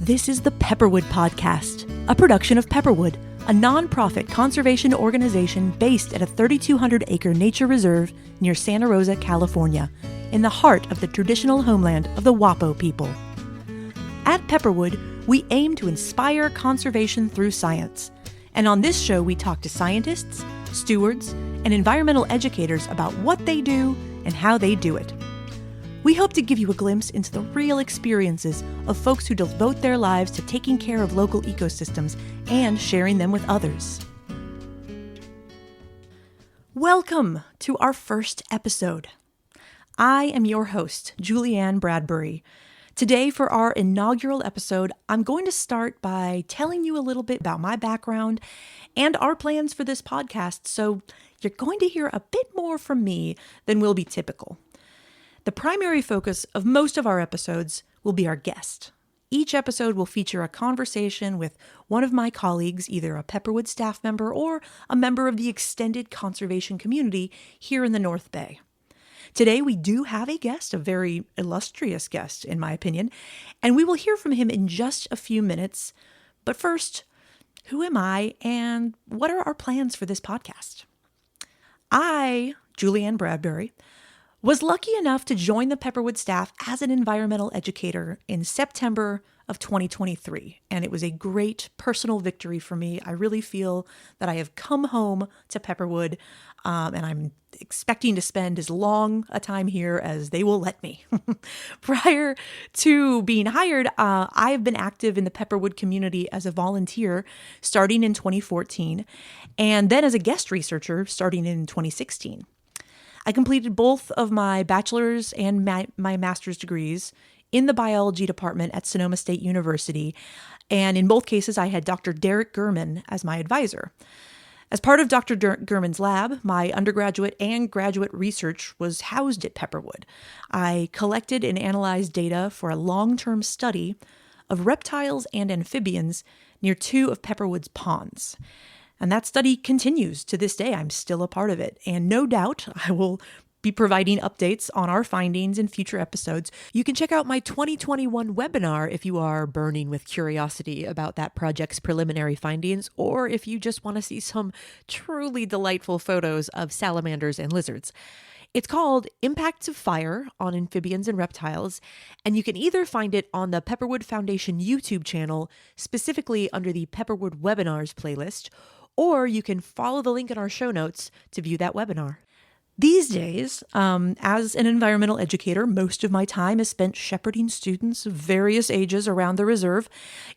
This is the Pepperwood Podcast, a production of Pepperwood, a nonprofit conservation organization based at a 3,200-acre nature reserve near Santa Rosa, California, in the heart of the traditional homeland of the Wapo people. At Pepperwood, we aim to inspire conservation through science. And on this show, we talk to scientists, stewards, and environmental educators about what they do and how they do it. We hope to give you a glimpse into the real experiences of folks who devote their lives to taking care of local ecosystems and sharing them with others. Welcome to our first episode. I am your host, Julianne Bradbury. Today, for our inaugural episode, I'm going to start by telling you a little bit about my background and our plans for this podcast, so you're going to hear a bit more from me than will be typical. The primary focus of most of our episodes will be our guest. Each episode will feature a conversation with one of my colleagues, either a Pepperwood staff member or a member of the extended conservation community here in the North Bay. Today, we do have a guest, a very illustrious guest, in my opinion, and we will hear from him in just a few minutes. But first, who am I and what are our plans for this podcast? I, Julianne Bradbury, was lucky enough to join the Pepperwood staff as an environmental educator in September of 2023, and it was a great personal victory for me. I really feel that I have come home to Pepperwood, and I'm expecting to spend as long a time here as they will let me. Prior to being hired, I have been active in the Pepperwood community as a volunteer starting in 2014, and then as a guest researcher starting in 2016. I completed both of my bachelor's and my master's degrees in the biology department at Sonoma State University, and in both cases I had Dr. Derek Gurman as my advisor. As part of Dr. Gurman's lab, my undergraduate and graduate research was housed at Pepperwood. I collected and analyzed data for a long-term study of reptiles and amphibians near two of Pepperwood's ponds. And that study continues to this day. I'm still a part of it. And no doubt I will be providing updates on our findings in future episodes. You can check out my 2021 webinar if you are burning with curiosity about that project's preliminary findings, or if you just want to see some truly delightful photos of salamanders and lizards. It's called Impacts of Fire on Amphibians and Reptiles, and you can either find it on the Pepperwood Foundation YouTube channel, specifically under the Pepperwood Webinars playlist, or you can follow the link in our show notes to view that webinar. These days, as an environmental educator, most of my time is spent shepherding students of various ages around the reserve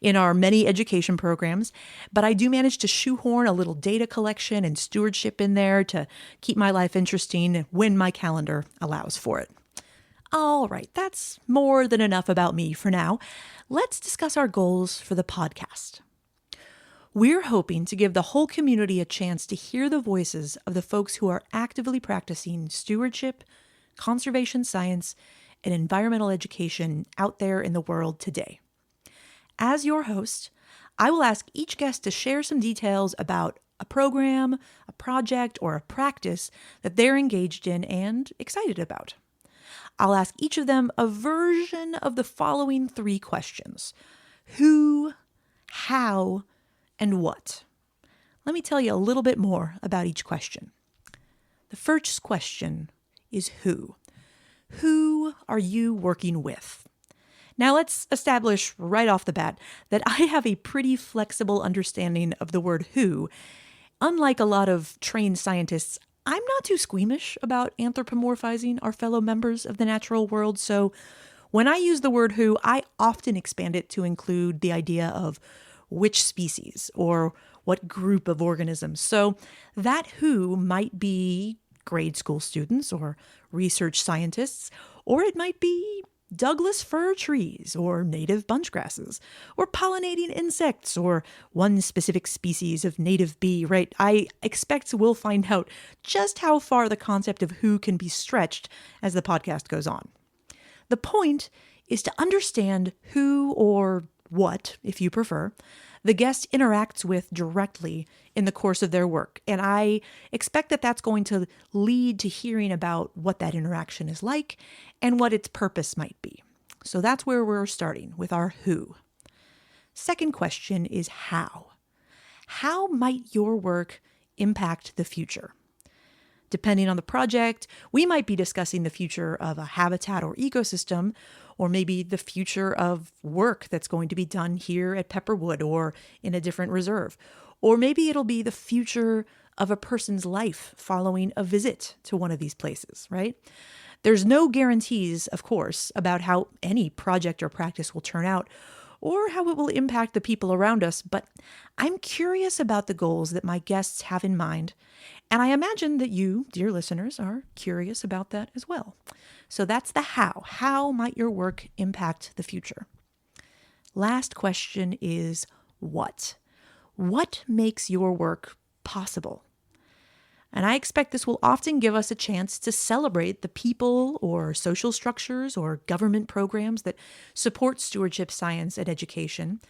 in our many education programs, but I do manage to shoehorn a little data collection and stewardship in there to keep my life interesting when my calendar allows for it. All right, that's more than enough about me for now. Let's discuss our goals for the podcast. We're hoping to give the whole community a chance to hear the voices of the folks who are actively practicing stewardship, conservation science, and environmental education out there in the world today. As your host, I will ask each guest to share some details about a program, a project, or a practice that they're engaged in and excited about. I'll ask each of them a version of the following three questions: who, how, and what? Let me tell you a little bit more about each question. The first question is who. Who are you working with? Now let's establish right off the bat that I have a pretty flexible understanding of the word who. Unlike a lot of trained scientists, I'm not too squeamish about anthropomorphizing our fellow members of the natural world, so when I use the word who, I often expand it to include the idea of which species or what group of organisms. So that who might be grade school students or research scientists, or it might be Douglas fir trees or native bunch grasses or pollinating insects or one specific species of native bee, right? I expect we'll find out just how far the concept of who can be stretched as the podcast goes on. The point is to understand who, or what, if you prefer, the guest interacts with directly in the course of their work. And I expect that that's going to lead to hearing about what that interaction is like and what its purpose might be. So that's where we're starting with our who. Second question is how? How might your work impact the future? Depending on the project, we might be discussing the future of a habitat or ecosystem, or maybe the future of work that's going to be done here at Pepperwood or in a different reserve. Or maybe it'll be the future of a person's life following a visit to one of these places, right? There's no guarantees, of course, about how any project or practice will turn out or how it will impact the people around us, but I'm curious about the goals that my guests have in mind, and I imagine that you, dear listeners, are curious about that as well. So that's the how. How might your work impact the future? Last question is what? What makes your work possible? And I expect this will often give us a chance to celebrate the people or social structures or government programs that support stewardship science and education.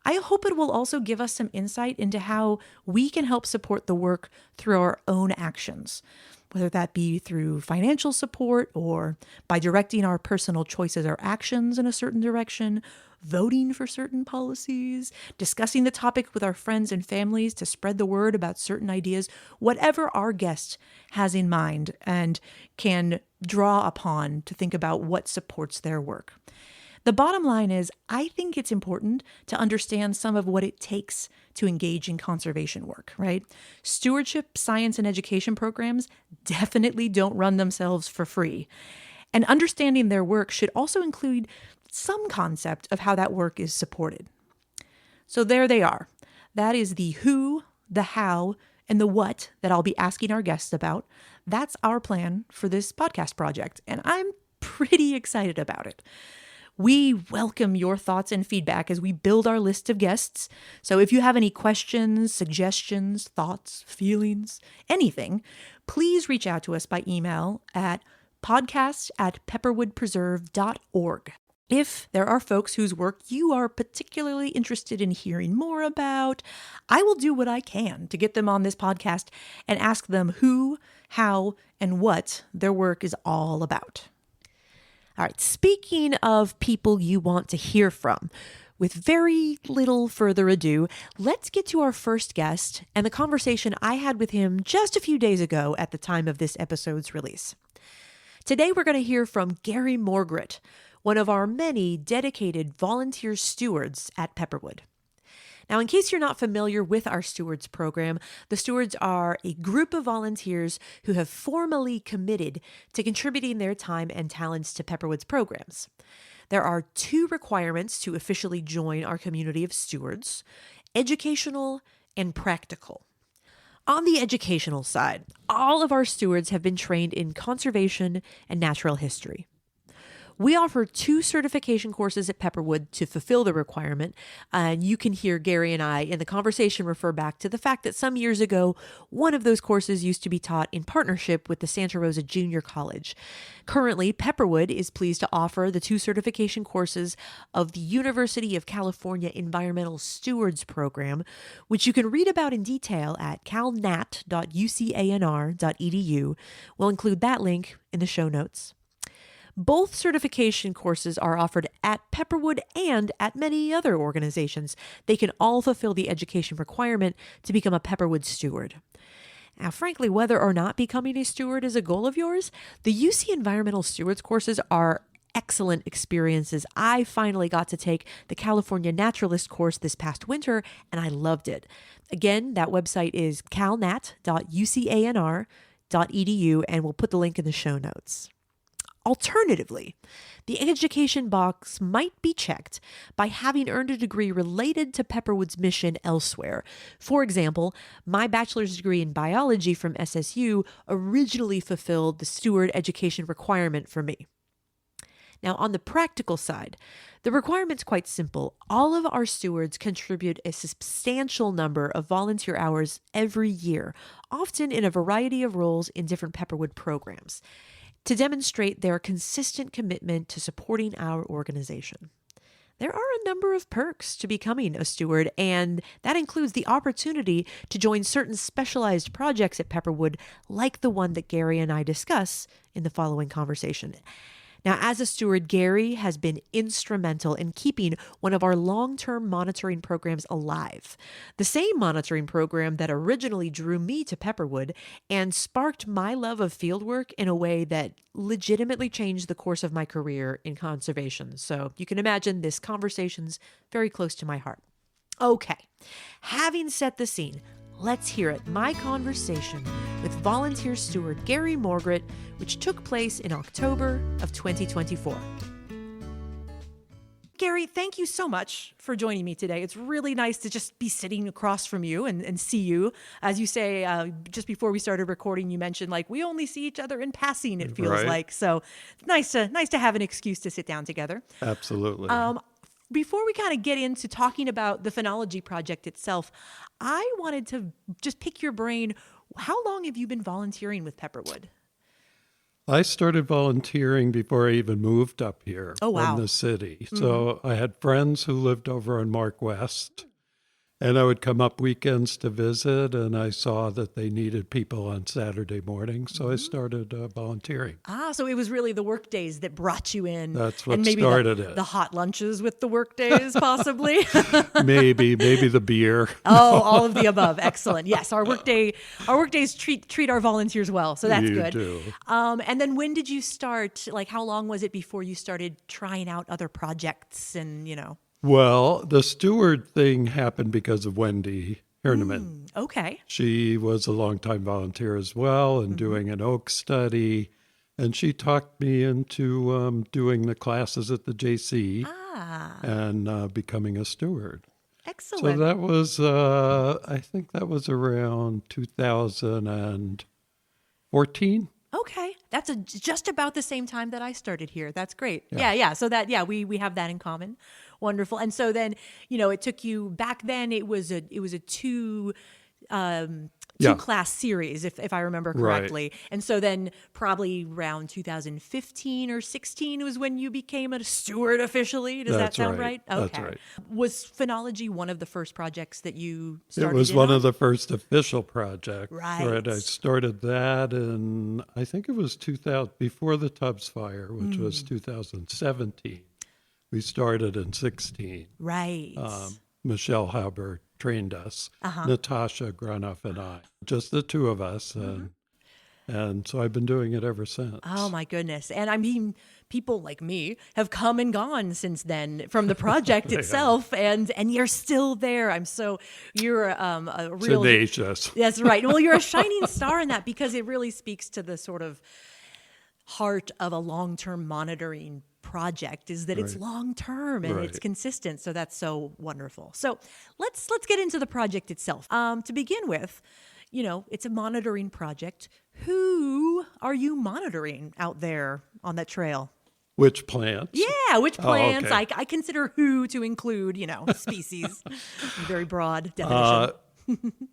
I hope it will also give us some insight into how we can help support the work through our own actions, whether that be through financial support or by directing our personal choices or actions in a certain direction, voting for certain policies, discussing the topic with our friends and families to spread the word about certain ideas, whatever our guest has in mind and can draw upon to think about what supports their work. The bottom line is, I think it's important to understand some of what it takes to engage in conservation work, right? Stewardship, science, and education programs definitely don't run themselves for free. And understanding their work should also include some concept of how that work is supported. So there they are. That is the who, the how, and the what that I'll be asking our guests about. That's our plan for this podcast project, and I'm pretty excited about it. We welcome your thoughts and feedback as we build our list of guests. So if you have any questions, suggestions, thoughts, feelings, anything, please reach out to us by email at podcast@pepperwoodpreserve.org. If there are folks whose work you are particularly interested in hearing more about, I will do what I can to get them on this podcast and ask them who, how, and what their work is all about. All right, speaking of people you want to hear from, with very little further ado, let's get to our first guest and the conversation I had with him just a few days ago at the time of this episode's release. Today we're going to hear from Gary Morgret, one of our many dedicated volunteer stewards at Pepperwood. Now, in case you're not familiar with our Stewards program, the Stewards are a group of volunteers who have formally committed to contributing their time and talents to Pepperwood's programs. There are 2 requirements to officially join our community of stewards: educational and practical. On the educational side, all of our stewards have been trained in conservation and natural history. We offer 2 certification courses at Pepperwood to fulfill the requirement, and you can hear Gary and I in the conversation refer back to the fact that some years ago, one of those courses used to be taught in partnership with the Santa Rosa Junior College. Currently, Pepperwood is pleased to offer the 2 certification courses of the University of California Environmental Stewards program, which you can read about in detail at calnat.ucanr.edu. We'll include that link in the show notes. Both certification courses are offered at Pepperwood and at many other organizations. They can all fulfill the education requirement to become a Pepperwood steward. Now, frankly, whether or not becoming a steward is a goal of yours, the UC Environmental Stewards courses are excellent experiences. I finally got to take the California Naturalist course this past winter, and I loved it. Again, that website is calnat.ucanr.edu, and we'll put the link in the show notes. Alternatively, the education box might be checked by having earned a degree related to Pepperwood's mission elsewhere. For example, my bachelor's degree in biology from SSU originally fulfilled the steward education requirement for me. Now, on the practical side, the requirement's quite simple. All of our stewards contribute a substantial number of volunteer hours every year, often in a variety of roles in different Pepperwood programs, to demonstrate their consistent commitment to supporting our organization. There are a number of perks to becoming a steward, and that includes the opportunity to join certain specialized projects at Pepperwood, like the one that Gary and I discuss in the following conversation. Now, as a steward, Gary has been instrumental in keeping one of our long-term monitoring programs alive. The same monitoring program that originally drew me to Pepperwood and sparked my love of fieldwork in a way that legitimately changed the course of my career in conservation. So you can imagine this conversation's very close to my heart. Okay, having set the scene, let's hear it. My conversation with volunteer steward Gary Morgret, which took place in October of 2024. Gary, thank you so much for joining me today. It's really nice to just be sitting across from you and see you. As you say, just before we started recording, you mentioned like we only see each other in passing, it feels like. So nice to have an excuse to sit down together. Absolutely. Before we kind of get into talking about the Phenology Project itself, I wanted to just pick your brain. How long have you been volunteering with Pepperwood? I started volunteering before I even moved up here from the city. Mm-hmm. So I had friends who lived over on Mark West, and I would come up weekends to visit, and I saw that they needed people on Saturday morning, so I started volunteering. So it was really the work days that brought you in. That's what and maybe started it. The hot lunches with the work days, possibly. maybe the beer. All of the above. Excellent. Yes, our work days treat our volunteers well, so that's good. You do. And then when did you start? Like, how long was it before you started trying out other projects and Well, the steward thing happened because of Wendy Hirneman. Okay. She was a longtime volunteer as well and doing an oak study. And she talked me into doing the classes at the JC and becoming a steward. Excellent. So that was, I think that was around 2014. Okay. That's just about the same time that I started here. That's great. Yeah. So we have that in common. Wonderful. And so then, it took you back then. It was a two class series, if I remember correctly. Right. And so then probably around 2015 or 16 was when you became a steward officially. Does that sound right? Okay. That's right. Was Phenology one of the first projects that you started? It was one of the first official projects. Right. I started that in, I think it was 2000, before the Tubbs fire, which was 2017. We started in 16. Right. Michelle Haber trained us, Natasha Granoff and I, just the two of us. And so I've been doing it ever since. Oh, my goodness. And I mean, people like me have come and gone since then from the project itself, and you're still there. You're a real... Tenacious. That's right. Well, you're a shining star in that because it really speaks to the sort of heart of a long-term monitoring project is that it's long-term and it's consistent. So that's so wonderful. So let's get into the project itself. To begin with, it's a monitoring project. Who are you monitoring out there on that trail? Which plants? Yeah, which plants? Oh, okay. I consider who to include, species. Very broad definition.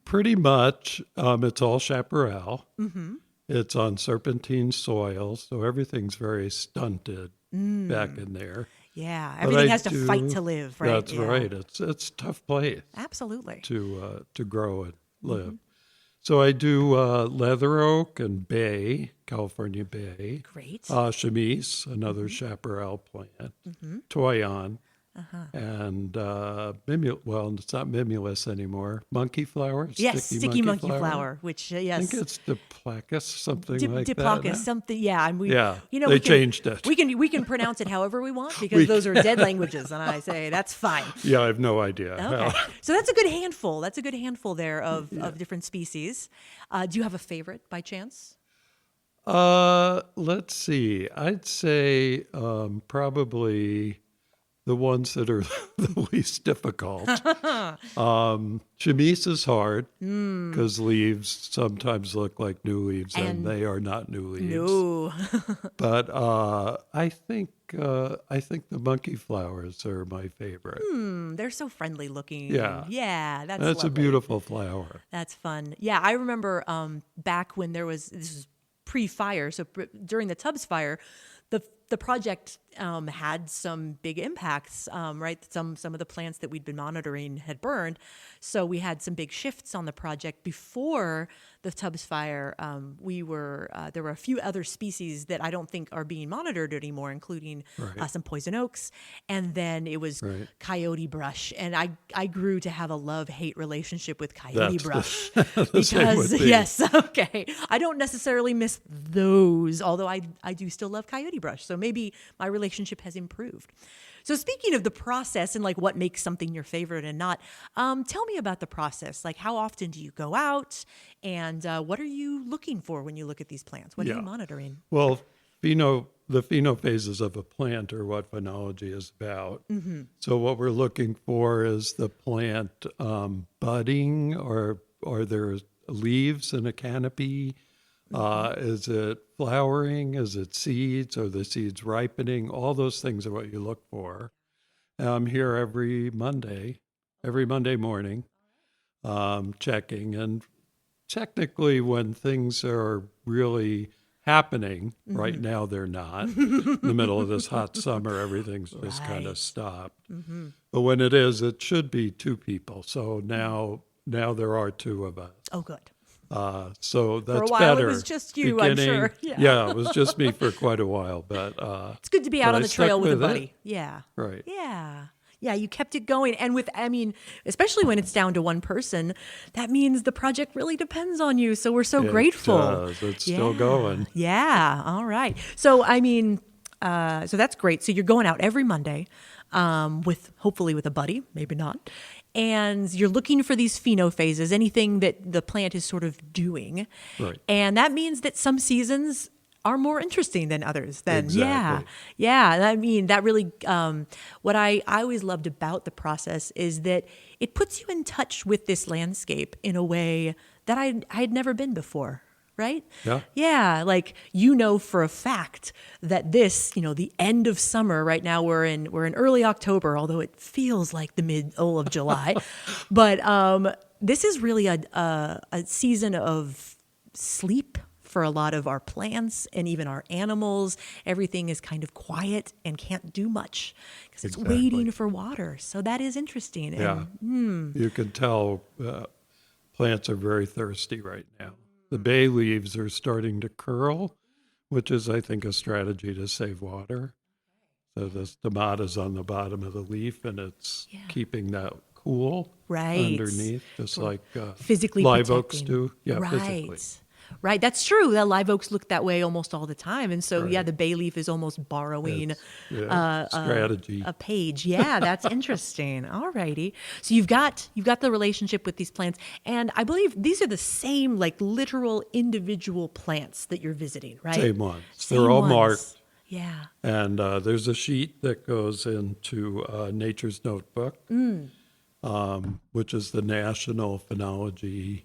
Pretty much, it's all chaparral. Mm-hmm. It's on serpentine soil, so everything's very stunted back in there. Yeah, everything has to fight to live, right? That's right. It's a tough place. Absolutely. To grow and live. Mm-hmm. So I do leather oak and bay, California bay. Great. Chemise, another chaparral plant. Mm-hmm. Toyon. And it's not mimulus anymore. Monkey flower? Yes, sticky monkey flower, which, yes. I think it's Diplacus, something like that. Diplacus, something, yeah. And they changed it. We can pronounce it however we want because those are dead languages, and I say that's fine. Yeah, I have no idea. Okay. So that's a good handful. That's a good handful there of different species. Do you have a favorite by chance? Let's see. I'd say probably the ones that are the least difficult. Chemise is hard because leaves sometimes look like new leaves and they are not new leaves. No. But I think the monkey flowers are my favorite. They're so friendly looking. Yeah. That's lovely. A beautiful flower. That's fun. Yeah, I remember back when this was pre-fire, so during the Tubbs fire, the project had some big impacts, right? Some of the plants that we'd been monitoring had burned. So we had some big shifts on the project. Before the Tubbs fire, there were a few other species that I don't think are being monitored anymore, including some poison oaks. And then it was coyote brush. And I grew to have a love-hate relationship with coyote brush. Because, yes, okay. I don't necessarily miss those, although I do still love coyote brush. So maybe my relationship has improved. So speaking of the process and like what makes something your favorite and not, tell me about the process. Like how often do you go out and what are you looking for when you look at these plants? What are you monitoring? Well, the phenophases of a plant are what phenology is about. Mm-hmm. So what we're looking for is the plant budding or there leaves in a canopy. Is it flowering? Is it seeds? Are the seeds ripening? All those things are what you look for. I'm here every Monday morning, checking. And technically, when things are really happening, right now they're not. In the middle of this hot summer, everything's just kind of stopped. Mm-hmm. But when it is, it should be 2 people. So now there are 2 of us. Oh, good. So that's for a while, better. It was just you, I'm sure. Yeah, it was just me for quite a while. But it's good to be out on the trail with a buddy. It. Yeah. Right. Yeah, you kept it going. And especially when it's down to one person, that means the project really depends on you. So we're so grateful. It does. It's still going. Yeah. All right. So, so that's great. So you're going out every Monday hopefully with a buddy, maybe not. And you're looking for these phenophases, anything that the plant is sort of doing. Right. And that means that some seasons are more interesting than others. Exactly. Yeah. That really, what I always loved about the process is that it puts you in touch with this landscape in a way that I had never been before. Right? Yeah. Yeah. Like, for a fact that this, the end of summer right now, we're in early October, although it feels like the middle of July, but, this is really a season of sleep for a lot of our plants and even our animals. Everything is kind of quiet and can't do much because it's waiting for water. So that is interesting. Yeah. And, you can tell, plants are very thirsty right now. The bay leaves are starting to curl, which is, I think, a strategy to save water. So the stomata's on the bottom of the leaf, and it's keeping that cool underneath, just like physically live protecting. Oaks do. Yeah, physically. Right, that's true. The live oaks look that way almost all the time, and so the bay leaf is almost borrowing strategy, a page. Yeah, that's interesting. All righty. So you've got the relationship with these plants, and I believe these are the same literal individual plants that you're visiting, right? Same ones. They're all marked. Yeah. And there's a sheet that goes into Nature's Notebook, which is the National Phenology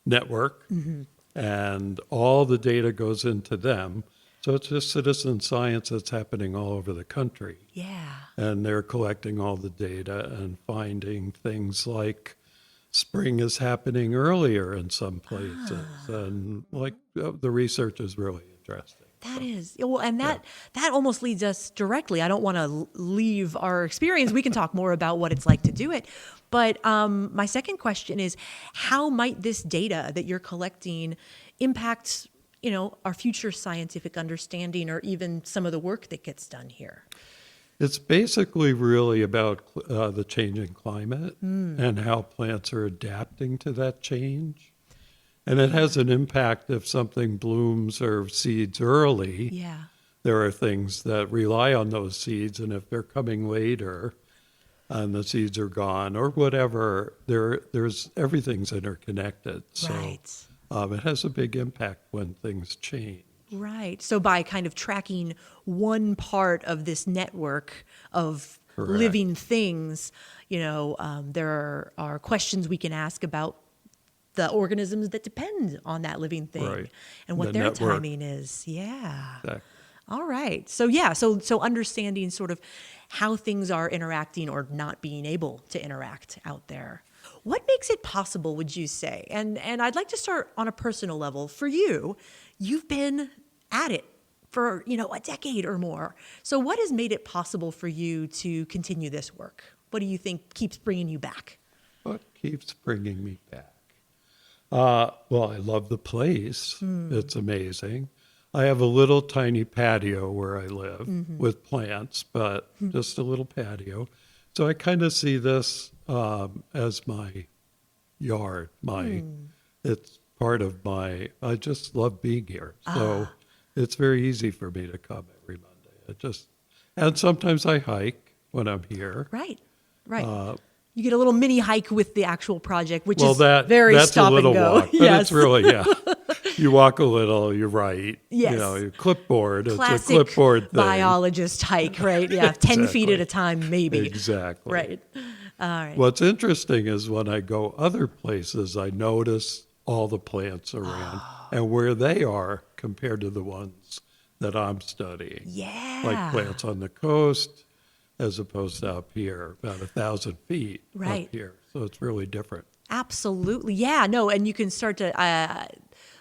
Network. Mm-hmm. And all the data goes into them. So it's just citizen science that's happening all over the country. Yeah. And they're collecting all the data and finding things like spring is happening earlier in some places. And the research is really interesting. That is. Well, and that almost leads us directly. I don't want to leave our experience. We can talk more about what it's like to do it. But my second question is, how might this data that you're collecting impact, our future scientific understanding or even some of the work that gets done here? It's basically really about the changing climate and how plants are adapting to that change. And it has an impact if something blooms or seeds early. Yeah. There are things that rely on those seeds, and if they're coming later and the seeds are gone or whatever, there's everything's interconnected. Right. So it has a big impact when things change. Right. So by kind of tracking one part of this network of living things, there are questions we can ask about the organisms that depend on that living thing and what their network. timing is. Yeah. Exactly. All right. So understanding sort of how things are interacting or not being able to interact out there. What makes it possible, would you say? And I'd like to start on a personal level. For you, you've been at it for, a decade or more. So what has made it possible for you to continue this work? What do you think keeps bringing you back? What keeps bringing me back? Well, I love the place. It's amazing. I have a little tiny patio where I live with plants, but just a little patio. So I kind of see this as my yard. It's part of I just love being here. So it's very easy for me to come every Monday. And sometimes I hike when I'm here. Right. You get a little mini hike with the actual project, which is that's stop a little and go. walk, but it's really, you walk a little, you write, Yes. Your clipboard. Classic it's a clipboard thing. biologist hike, right? Yeah, 10 feet at a time, maybe. Exactly. Right. All right. What's interesting is when I go other places, I notice all the plants around and where they are compared to the ones that I'm studying. Yeah. Like plants on the coast, as opposed to up here, about 1,000 feet Right. up here. So it's really different. Absolutely. Yeah, no, and you can start to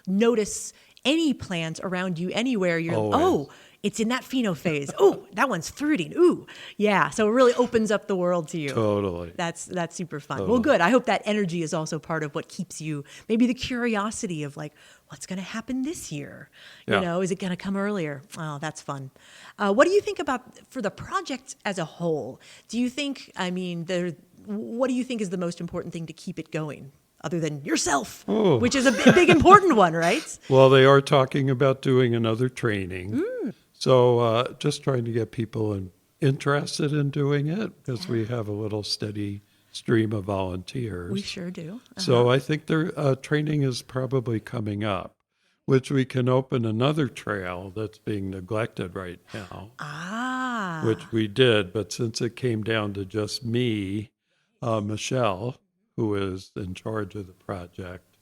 notice any plant around you anywhere. Always. It's in that pheno phase. Oh, that one's fruiting. Ooh, yeah. So it really opens up the world to you. Totally. That's super fun. Totally. Well, good. I hope that energy is also part of what keeps you, maybe the curiosity of like, what's going to happen this year? Yeah. Is it going to come earlier? Oh, that's fun. What do you think about for the project as a whole? Do you think, what do you think is the most important thing to keep it going? Other than yourself, which is a big important one, right? Well, they are talking about doing another training. So just trying to get people interested in doing it because we have a little steady stream of volunteers. We sure do. So I think their training is probably coming up, which we can open another trail that's being neglected right now, which we did. But since it came down to just me, Michelle, who is in charge of the project,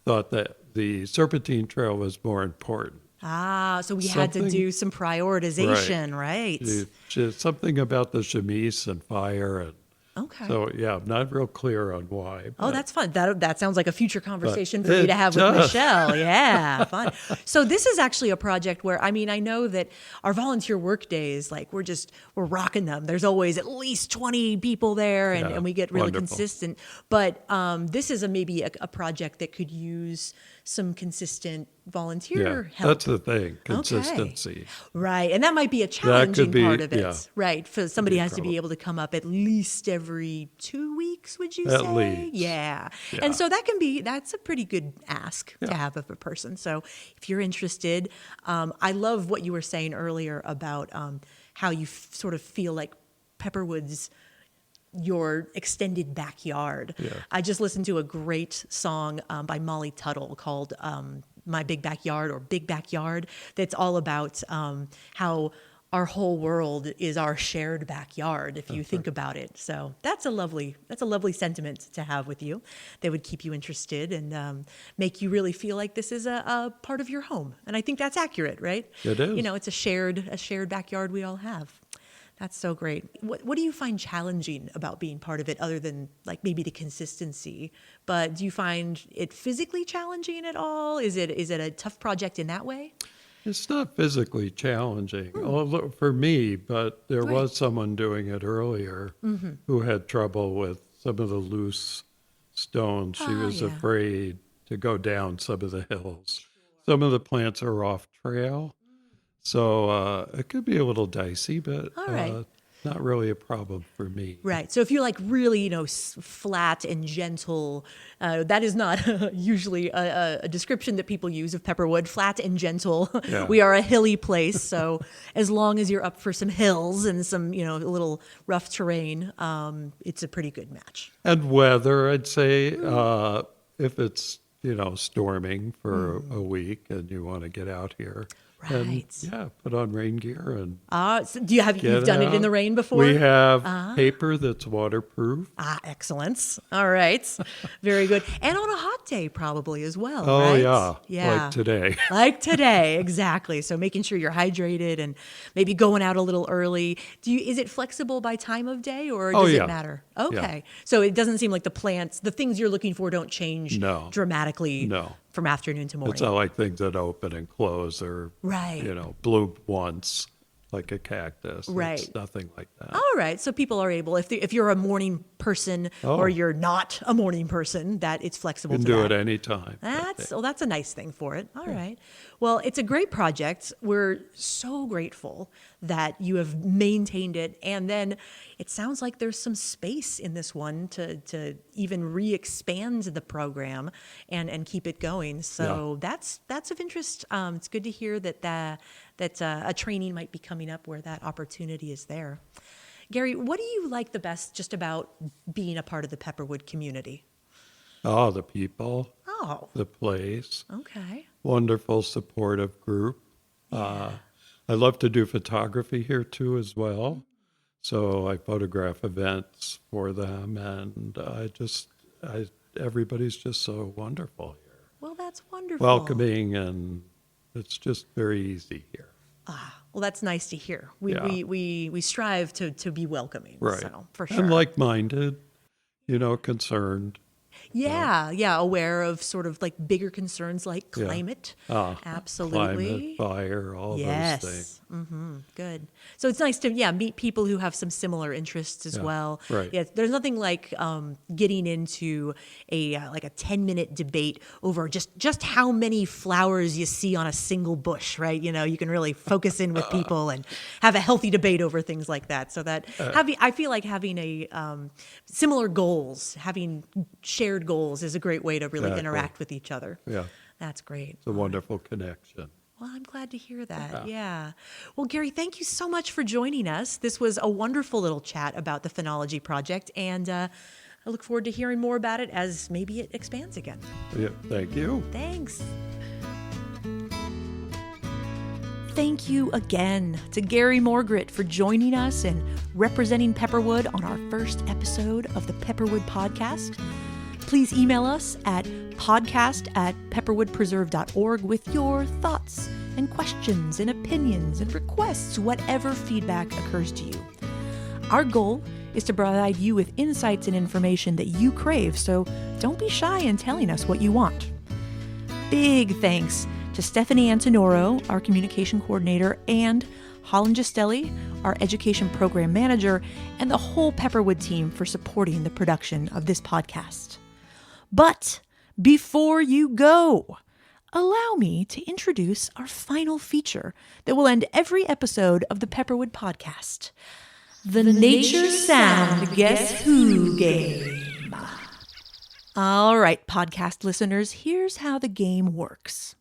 thought that the Serpentine Trail was more important. So we had to do some prioritization, right? Something about the chemise and fire. And okay. so, I'm not real clear on why. Oh, that's fun. That sounds like a future conversation for you to have with Michelle. Yeah, fun. So this is actually a project where, I know that our volunteer work days, like we're rocking them. There's always at least 20 people there and we get really consistent. But this is maybe a project that could use some consistent volunteer help. That's the thing, consistency. Okay. Right, and that might be a challenging part of it, right? For somebody has to be able to come up at least every 2 weeks, would you say? At least. Yeah. And so that's a pretty good ask to have of a person. So if you're interested, I love what you were saying earlier about how you sort of feel like Pepperwood's your extended backyard. Yeah. I just listened to a great song by Molly Tuttle called My Big Backyard or Big Backyard that's all about how our whole world is our shared backyard if you think about it. So that's a lovely sentiment to have with you that would keep you interested and make you really feel like this is a part of your home. And I think that's accurate, right? It is. It's a shared backyard we all have. That's so great. What do you find challenging about being part of it other than like maybe the consistency? But do you find it physically challenging at all? Is it a tough project in that way? It's not physically challenging for me, but there was someone doing it earlier who had trouble with some of the loose stones. She was afraid to go down some of the hills. Some of the plants are off trail. So it could be a little dicey, but not really a problem for me. Right. So if you're like really, flat and gentle, that is not usually a description that people use of Pepperwood. Flat and gentle. Yeah. We are a hilly place. So as long as you're up for some hills and some, a little rough terrain, it's a pretty good match. And weather, I'd say, if it's, storming for a week and you want to get out here. Right. And, put on rain gear and. So you've done it in the rain before? We have paper that's waterproof. Excellent. All right. Very good. And on a hot day probably as well. Oh, right? Yeah. Like today. Like today, exactly. So making sure you're hydrated and maybe going out a little early. Is it flexible by time of day or does it matter? Okay. Yeah. So it doesn't seem like the things you're looking for don't change dramatically from afternoon to morning. It's not like things that open and close or, Right. bloom once like a cactus. Right. It's nothing like that. All right. So people are able, if you're a morning person or you're not a morning person, that it's flexible You can to do that. it anytime. That's a nice thing for it. All right. Well, it's a great project. We're so grateful that you have maintained it. And then it sounds like there's some space in this one to even re-expand the program and keep it going. So that's of interest. It's good to hear that a training might be coming up where that opportunity is there. Gary, what do you like the best just about being a part of the Pepperwood community? Oh, the people. Oh. The place. Okay. Wonderful, supportive group. I love to do photography here too as well. So I photograph events for them, and everybody's just so wonderful here. Well, that's wonderful. Welcoming, and it's just very easy here. Well, that's nice to hear. We strive to be welcoming. Right. So, for sure. And like-minded, concerned. Aware of sort of like bigger concerns like climate. Absolutely. Climate, fire, all those things. Mm-hmm. Good. So it's nice to meet people who have some similar interests as well. Right. Yeah, there's nothing like getting into a 10-minute debate over just how many flowers you see on a single bush, right? You can really focus in with people and have a healthy debate over things like that. So that I feel like having a similar goals, having shared goals is a great way to really interact with each other. Yeah. That's great. It's a wonderful connection. Well, I'm glad to hear that. Yeah. Well, Gary, thank you so much for joining us. This was a wonderful little chat about the Phenology Project, and I look forward to hearing more about it as maybe it expands again. Yeah, thank you. Thanks. Thank you again to Gary Morgret for joining us and representing Pepperwood on our first episode of the Pepperwood Podcast. Please email us at podcast@pepperwoodpreserve.org with your thoughts and questions and opinions and requests, whatever feedback occurs to you. Our goal is to provide you with insights and information that you crave, so don't be shy in telling us what you want. Big thanks to Stephanie Antonoro, our communication coordinator, and Holland Gistelli, our education program manager, and the whole Pepperwood team for supporting the production of this podcast. But before you go, allow me to introduce our final feature that will end every episode of the Pepperwood Podcast, the Nature Sound Guess Who game. All right, podcast listeners, here's how the game works.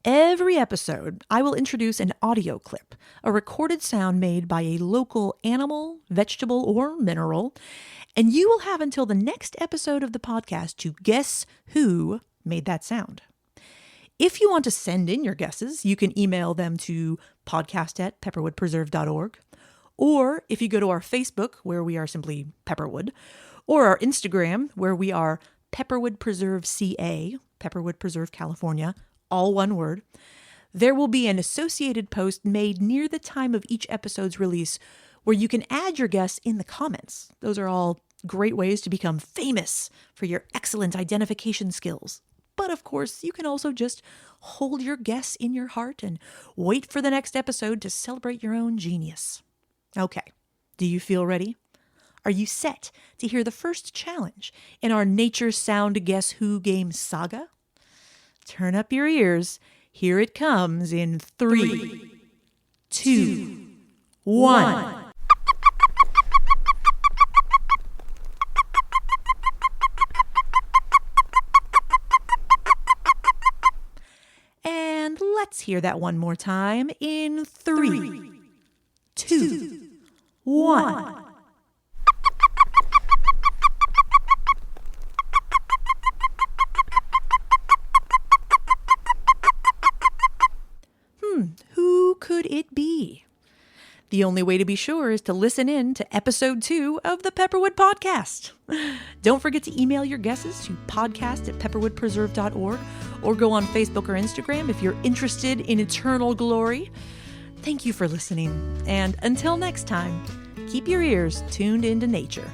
Every episode, I will introduce an audio clip, a recorded sound made by a local animal, vegetable, or mineral, and you will have until the next episode of the podcast to guess who made that sound. If you want to send in your guesses, you can email them to podcast@pepperwoodpreserve.org, or if you go to our Facebook, where we are simply Pepperwood, or our Instagram, where we are Pepperwood Preserve CA, Pepperwood Preserve, California, all one word, there will be an associated post made near the time of each episode's release where you can add your guess in the comments. Those are all great ways to become famous for your excellent identification skills. But of course, you can also just hold your guess in your heart and wait for the next episode to celebrate your own genius. Okay, do you feel ready? Are you set to hear the first challenge in our Nature Sound Guess Who game saga? Turn up your ears. Here it comes in 3, 2, 1. And let's hear that one more time in 3, 2, 1. Who could it be? The only way to be sure is to listen in to episode 2 of the Pepperwood Podcast. Don't forget to email your guesses to podcast@pepperwoodpreserve.org or go on Facebook or Instagram if you're interested in eternal glory. Thank you for listening, and until next time, keep your ears tuned into nature.